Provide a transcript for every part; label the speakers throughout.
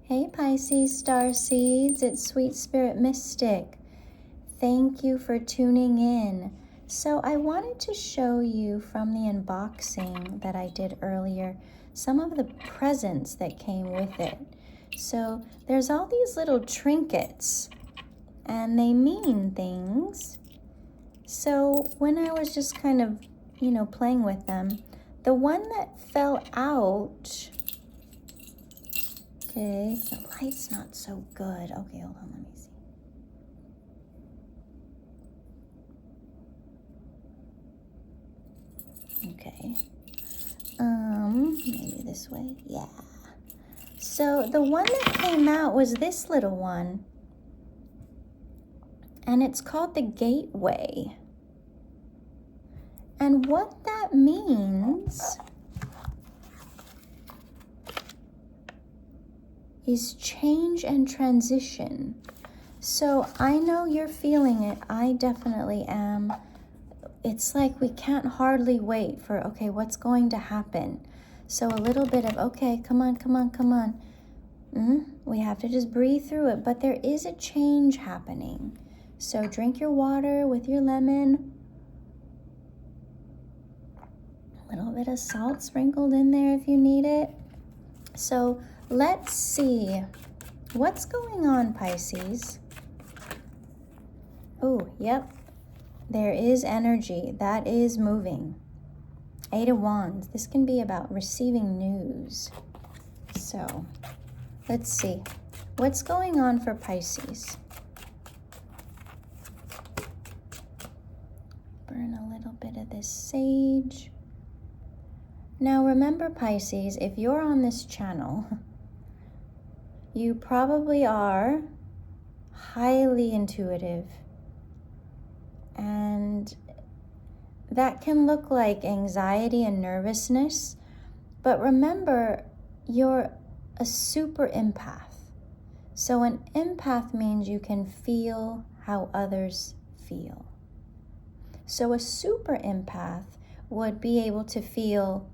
Speaker 1: Hey Pisces star seeds, it's Sweet Spirit Mystic. Thank you for tuning in. So I wanted to show you from the unboxing that I did earlier some of the presents that came with it. So there's all these little trinkets and they mean things. So when I was just kind of, playing with them, the one that fell out, okay, the light's not so good. Okay, hold on, let me see. Okay, maybe this way, yeah. So the one that came out was this little one, and it's called the Gateway. And what that means is change and transition. So I know you're feeling it. I definitely am. It's like we can't hardly wait for, okay, what's going to happen? So a little bit of, okay, come on. We have to just breathe through it, but there is a change happening. So drink your water with your lemon. A little bit of salt sprinkled in there if you need it. So let's see what's going on, Pisces. Oh, yep. There is energy that is moving. 8 of Wands. This can be about receiving news. So let's see what's going on for Pisces. Burn a little bit of this sage. Now remember, Pisces, if you're on this channel, you probably are highly intuitive, and that can look like anxiety and nervousness, but remember, you're a super empath. So an empath means you can feel how others feel. So a super empath would be able to feel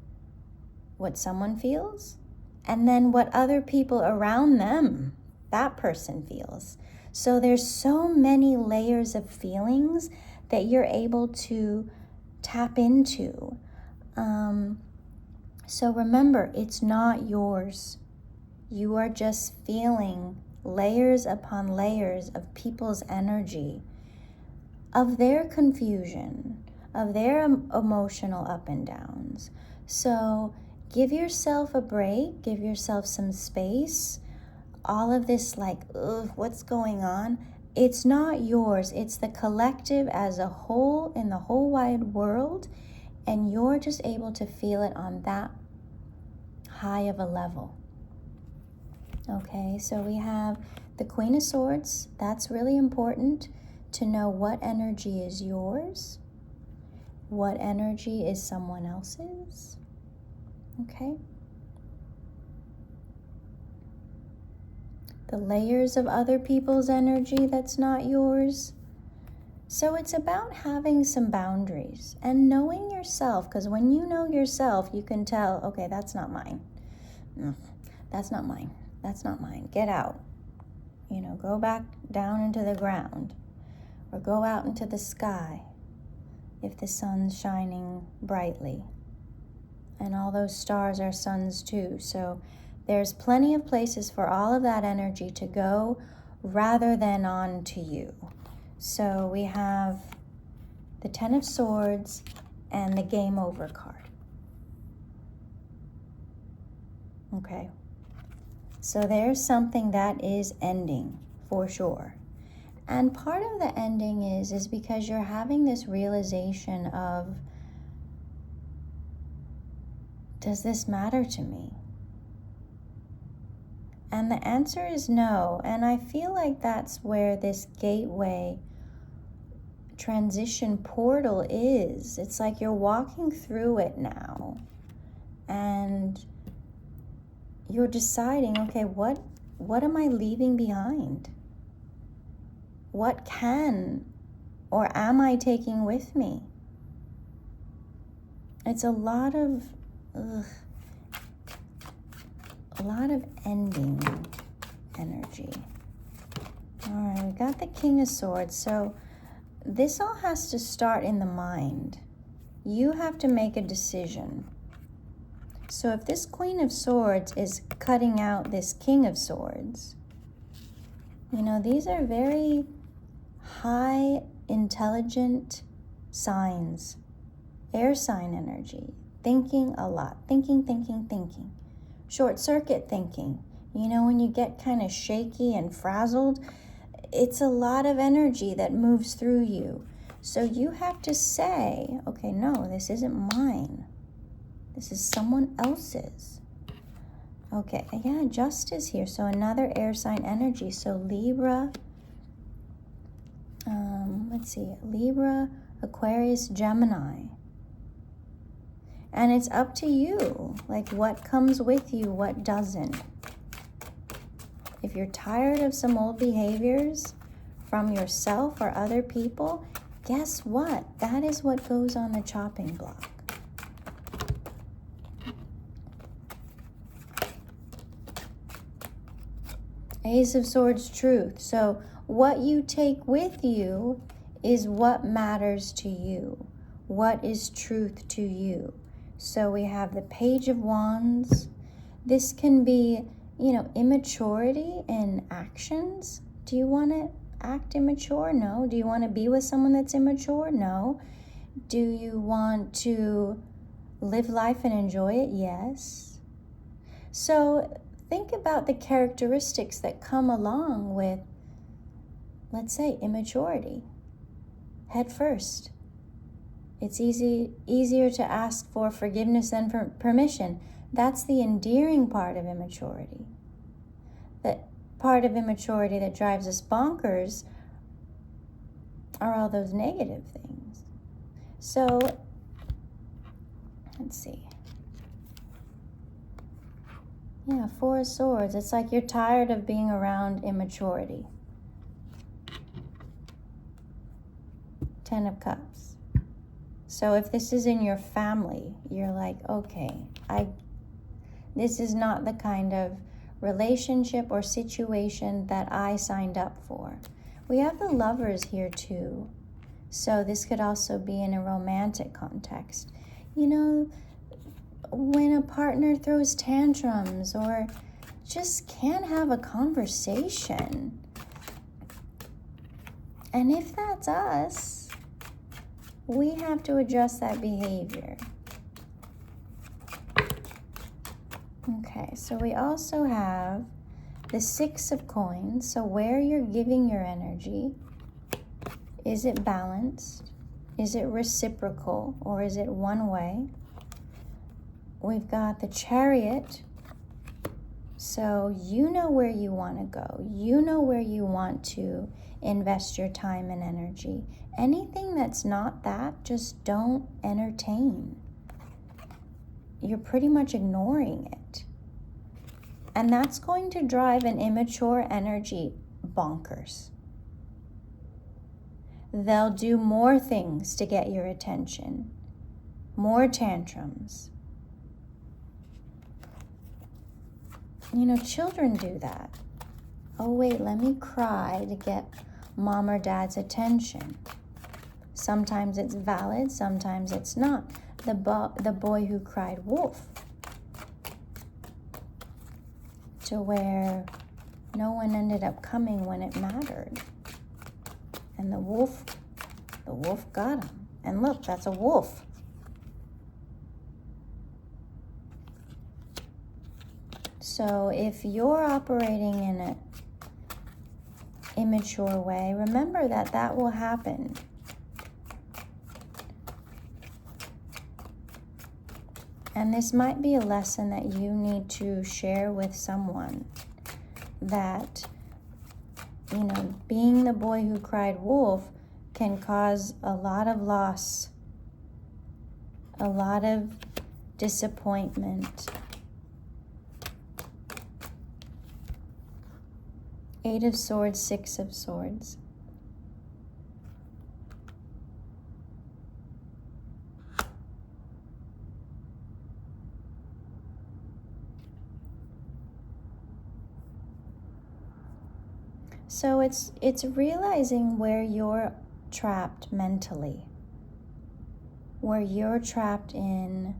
Speaker 1: what someone feels, and then what other people around them, that person feels. So there's so many layers of feelings that you're able to tap into. So remember, it's not yours. You are just feeling layers upon layers of people's energy, of their confusion, of their emotional up and downs. So give yourself a break, give yourself some space. All of this like, ugh, what's going on? It's not yours. It's the collective as a whole in the whole wide world, and you're just able to feel it on that high of a level. Okay, so we have the Queen of Swords. That's really important to know what energy is yours, what energy is someone else's. Okay. The layers of other people's energy that's not yours. So it's about having some boundaries and knowing yourself, because when you know yourself, you can tell, okay, that's not mine. No, that's not mine. That's not mine. Get out. Go back down into the ground, or go out into the sky if the sun's shining brightly. And all those stars are suns too. So there's plenty of places for all of that energy to go rather than on to you. So we have the Ten of Swords and the Game Over card. Okay. So there's something that is ending for sure. And part of the ending is because you're having this realization of, does this matter to me? And the answer is no. And I feel like that's where this gateway transition portal is. It's like you're walking through it now. And you're deciding, okay, what am I leaving behind? What can or am I taking with me? It's a lot of ending. energy. All right, we got the King of Swords. So this all has to start in the mind. You have to make a decision. So if this Queen of Swords is cutting out this King of Swords, you know, these are very high intelligent signs, air sign energy, thinking a lot, thinking, short circuit thinking. You know, when you get kind of shaky and frazzled, it's a lot of energy that moves through you. So you have to say, okay, no, this isn't mine. This is someone else's. Okay, yeah, justice here. So another air sign energy. So Libra, let's see, Libra, Aquarius, Gemini. And it's up to you, like what comes with you, what doesn't. If you're tired of some old behaviors from yourself or other people, guess what? That is what goes on the chopping block. Ace of Swords, truth. So what you take with you is what matters to you. What is truth to you? So we have the Page of Wands. This can be, you know, immaturity in actions. Do you want to act immature? No. Do you want to be with someone that's immature? No. Do you want to live life and enjoy it? Yes. So think about the characteristics that come along with, let's say, immaturity. Head first. It's easier to ask for forgiveness than for permission. That's the endearing part of immaturity. The part of immaturity that drives us bonkers are all those negative things. So, let's see. Yeah, Four of Swords. It's like you're tired of being around immaturity. Ten of Cups. So if this is in your family, you're like, okay, this is not the kind of relationship or situation that I signed up for. We have the Lovers here too. So this could also be in a romantic context. You know, when a partner throws tantrums or just can't have a conversation. And if that's us, we have to adjust that behavior. Okay, so we also have the Six of Coins. So where you're giving your energy, is it balanced? Is it reciprocal? Or is it one way? We've got the Chariot. So you know where you want to go. You know where you want to invest your time and energy. Anything that's not that, just don't entertain. You're pretty much ignoring it. And that's going to drive an immature energy bonkers. They'll do more things to get your attention. More tantrums. You know, children do that. Oh, wait, let me cry to get mom or dad's attention. Sometimes it's valid, sometimes it's not. The boy who cried wolf. To where no one ended up coming when it mattered. And the wolf got him. And look, that's a wolf. So if you're operating in an immature way, remember that will happen. And this might be a lesson that you need to share with someone, that, you know, being the boy who cried wolf can cause a lot of loss, a lot of disappointment. Eight of Swords, Six of Swords. So it's realizing where you're trapped mentally, where you're trapped in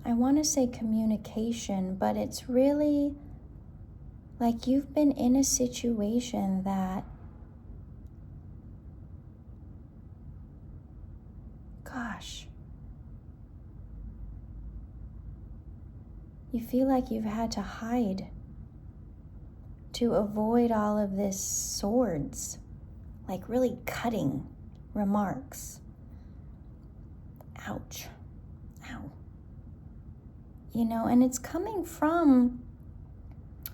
Speaker 1: I want to say communication, but it's really like you've been in a situation that, gosh, you feel like you've had to hide to avoid all of this swords, like really cutting remarks. Ouch. Ow. You know, and it's coming from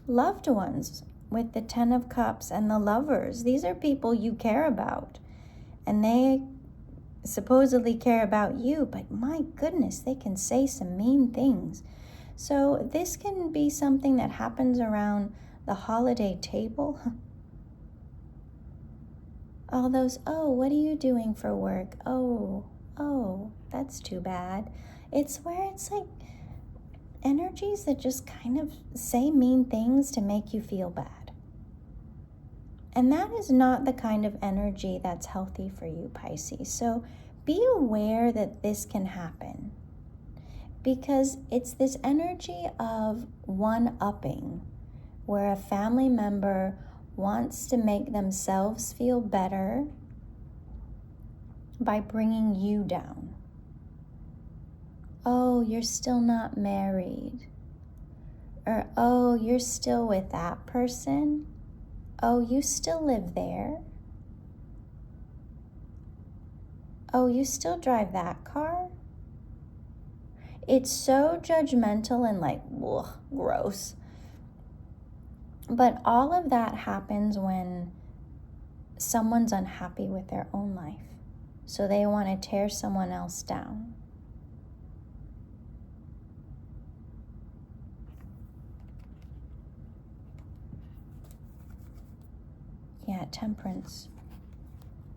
Speaker 1: loved ones with the 10 of Cups and the Lovers. These are people you care about, and they supposedly care about you, but my goodness, they can say some mean things. So this can be something that happens around the holiday table. All those, oh, what are you doing for work? Oh, that's too bad. It's where it's like energies that just kind of say mean things to make you feel bad. And that is not the kind of energy that's healthy for you, Pisces. So be aware that this can happen, because it's this energy of one-upping, where a family member wants to make themselves feel better by bringing you down. Oh, you're still not married. Or, oh, you're still with that person. Oh, you still live there. Oh, you still drive that car. It's so judgmental and like, ugh, gross. But all of that happens when someone's unhappy with their own life. So they want to tear someone else down. Yeah, Temperance.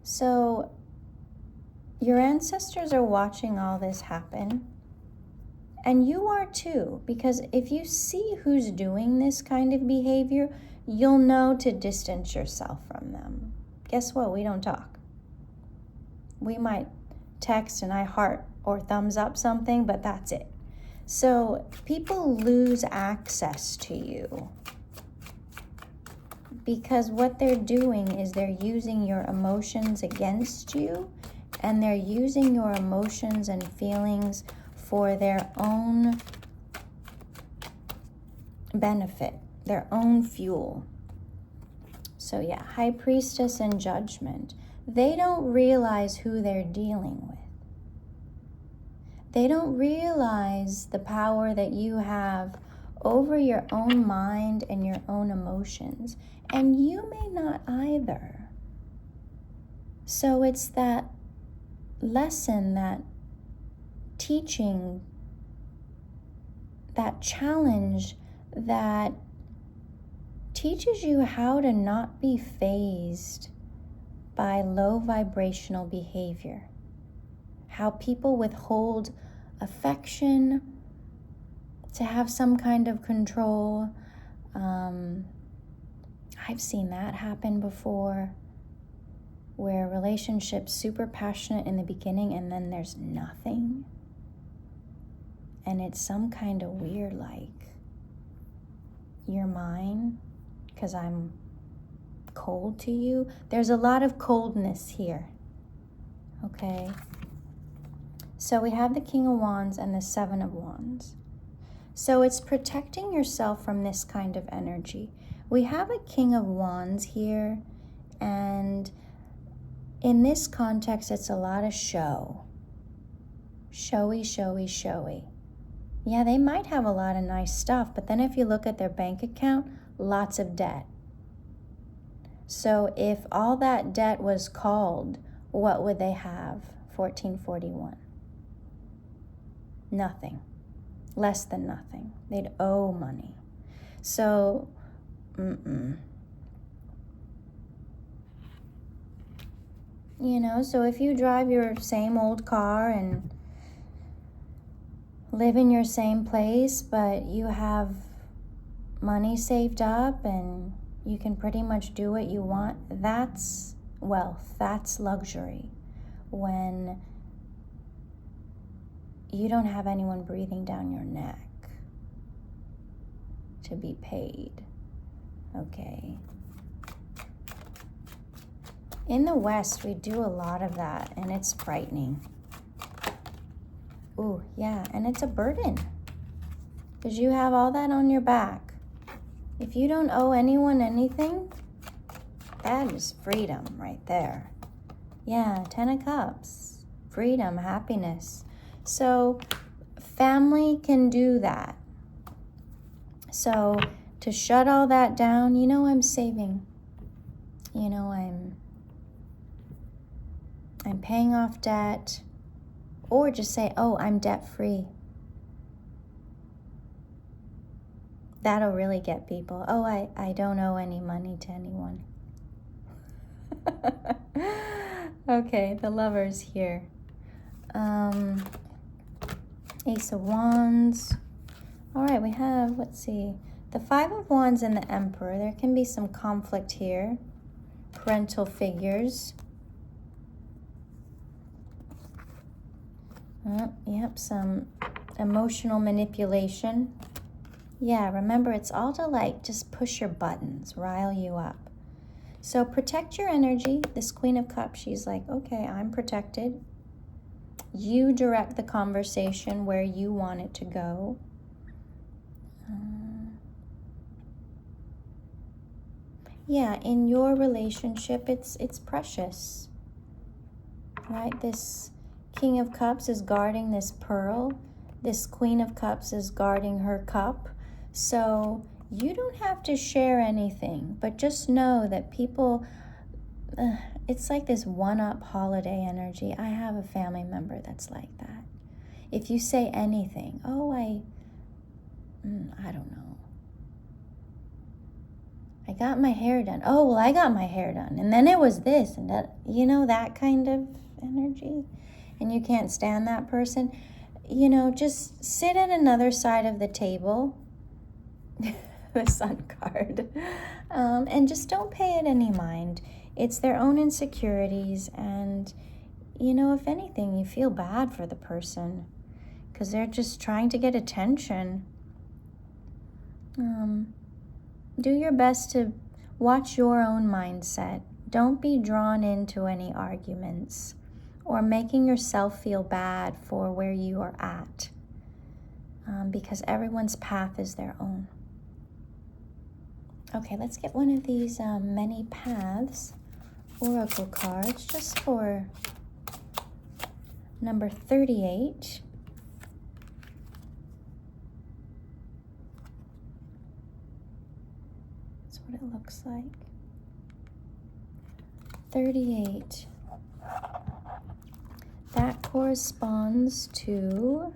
Speaker 1: So your ancestors are watching all this happen. And you are too, because if you see who's doing this kind of behavior, you'll know to distance yourself from them. Guess what? We don't talk. We might text and I heart or thumbs up something, but that's it. So people lose access to you because what they're doing is they're using your emotions against you, and they're using your emotions and feelings for their own benefit, their own fuel. So yeah, High Priestess and Judgment. They don't realize who they're dealing with. They don't realize the power that you have over your own mind and your own emotions. And you may not either. So it's that lesson, that teaching, that challenge that teaches you how to not be fazed by low vibrational behavior. How people withhold affection to have some kind of control. I've seen that happen before, where a relationship's super passionate in the beginning and then there's nothing. And it's some kind of weird, like, you're mine because I'm cold to you. There's a lot of coldness here, okay? So we have the King of Wands and the Seven of Wands. So it's protecting yourself from this kind of energy. We have a King of Wands here, and in this context, it's a lot of show. Showy, showy, showy. Yeah, they might have a lot of nice stuff, but then if you look at their bank account, lots of debt. So if all that debt was called, what would they have? 1441. Nothing. Less than nothing. They'd owe money. So, You know, so if you drive your same old car and live in your same place, but you have money saved up and you can pretty much do what you want. That's wealth. That's luxury. When you don't have anyone breathing down your neck to be paid. Okay. In the West, we do a lot of that, and it's frightening. Ooh, yeah, and it's a burden because you have all that on your back. If you don't owe anyone anything, that is freedom right there. Yeah, 10 of Cups, freedom, happiness. So family can do that. So to shut all that down, I'm saving. I'm paying off debt. Or just say, oh, I'm debt-free. That'll really get people. Oh, I don't owe any money to anyone. Okay, the Lovers here. Ace of Wands. All right, we have, let's see, the Five of Wands and the Emperor. There can be some conflict here. Parental figures. Yep, some emotional manipulation. Yeah, remember, it's all to just push your buttons, rile you up. So protect your energy. This Queen of Cups, she's like, okay, I'm protected. You direct the conversation where you want it to go. Yeah, in your relationship, it's precious, right? This King of Cups is guarding this pearl. This Queen of Cups is guarding her cup. So you don't have to share anything, but just know that people, it's like this one-up holiday energy. I have a family member that's like that. If you say anything, oh, I don't know. I got my hair done. Oh, well, I got my hair done. And then it was this and that, that kind of energy. And you can't stand that person. Just sit at another side of the table, the Sun card, and just don't pay it any mind. It's their own insecurities. And, if anything, you feel bad for the person because they're just trying to get attention. Do your best to watch your own mindset. Don't be drawn into any arguments or making yourself feel bad for where you are at, because everyone's path is their own. Okay, let's get one of these Many Paths Oracle cards just for number 38. That's what it looks like. 38. That corresponds to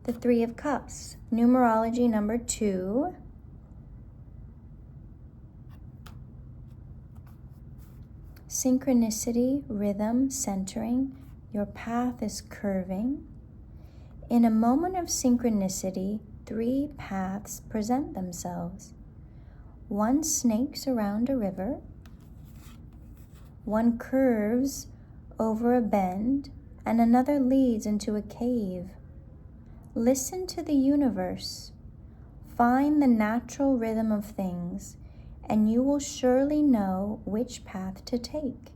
Speaker 1: the Three of Cups. Numerology number 2. Synchronicity, rhythm, centering. Your path is curving. In a moment of synchronicity, 3 paths present themselves. One snakes around a river. One curves over a bend, and another leads into a cave. Listen to the universe. Find the natural rhythm of things, and you will surely know which path to take.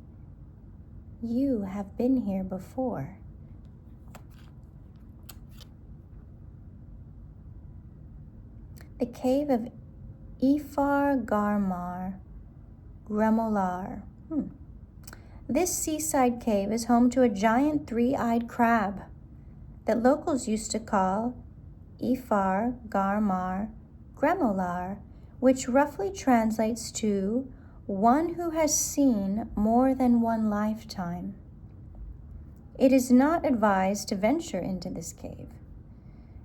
Speaker 1: You have been here before. The cave of Ifar Garmar, Gremolar. This seaside cave is home to a giant 3-eyed crab that locals used to call Ifar Garmar Gremolar, which roughly translates to one who has seen more than one lifetime. It is not advised to venture into this cave.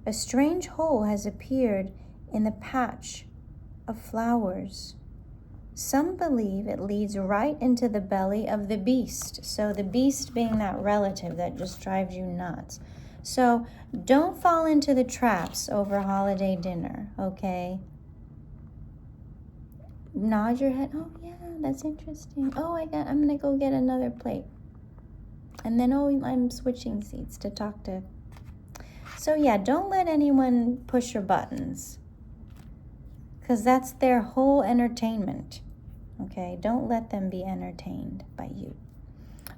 Speaker 1: A strange hole has appeared in the patch of flowers. Some believe it leads right into the belly of the beast. So the beast being that relative that just drives you nuts. So don't fall into the traps over holiday dinner, okay? Nod your head. Oh yeah, that's interesting. Oh, I'm gonna go get another plate. And then, oh, I'm switching seats to talk to. So yeah, don't let anyone push your buttons, because that's their whole entertainment. Okay, don't let them be entertained by you.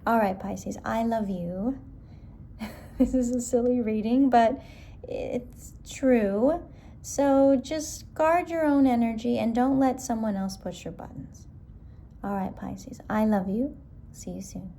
Speaker 1: All right, Pisces, I love you. This is a silly reading, but it's true. So just guard your own energy and don't let someone else push your buttons. All right, Pisces, I love you. See you soon.